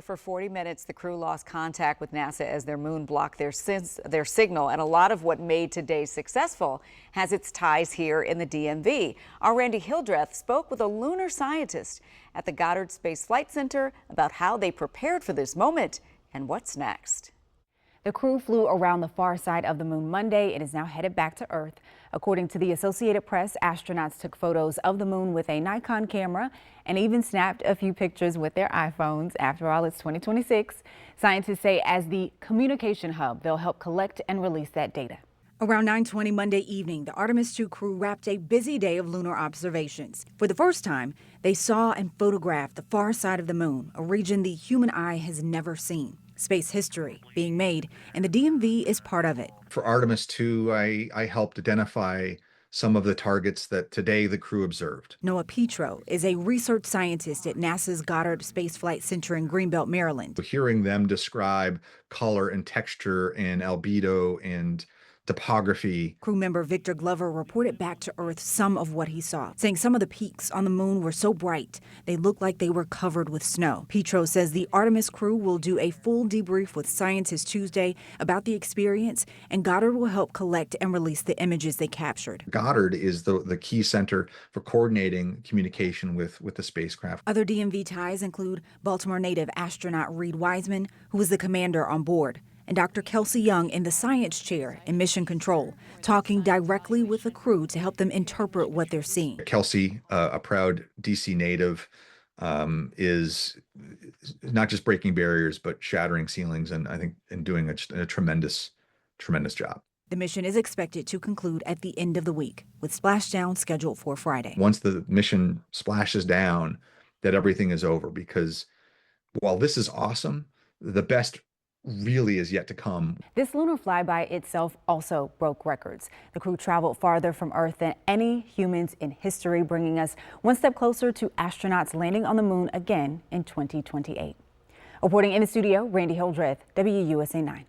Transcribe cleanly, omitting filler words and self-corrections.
For 40 minutes, the crew lost contact with NASA as their moon blocked their signal, and a lot of what made today successful has its ties here in the DMV. Our Randy Hildreth spoke with a lunar scientist at the Goddard Space Flight Center about how they prepared for this moment and what's next. The crew flew around the far side of the moon Monday and is now headed back to Earth. According to the Associated Press, astronauts took photos of the moon with a Nikon camera and even snapped a few pictures with their iPhones. After all, it's 2026. Scientists say as the communication hub, they'll help collect and release that data. Around 9:20 Monday evening, the Artemis II crew wrapped a busy day of lunar observations. For the first time, they saw and photographed the far side of the moon, a region the human eye has never seen. Space history being made, and the DMV is part of it. For Artemis II, I helped identify some of the targets that today the crew observed. Noah Petro is a research scientist at NASA's Goddard Space Flight Center in Greenbelt, Maryland. Hearing them describe color and texture and albedo and topography. Crew member Victor Glover reported back to Earth some of what he saw, saying some of the peaks on the moon were so bright they looked like they were covered with snow. Petro says the Artemis crew will do a full debrief with scientists Tuesday about the experience, and Goddard will help collect and release the images they captured. Goddard is the key center for coordinating communication with the spacecraft. Other DMV ties include Baltimore native astronaut Reed Wiseman, who was the commander on board, and Dr. Kelsey Young in the science chair in mission control, talking directly with the crew to help them interpret what they're seeing. Kelsey, a proud DC native, is not just breaking barriers, but shattering ceilings, and I think in doing a tremendous job. The mission is expected to conclude at the end of the week, with splashdown scheduled for Friday. Once the mission splashes down, that everything is over, because while this is awesome, the best really is yet to come. This lunar flyby itself also broke records. The crew traveled farther from Earth than any humans in history, bringing us one step closer to astronauts landing on the moon again in 2028. Reporting in the studio, Randy Hildreth, WUSA 9.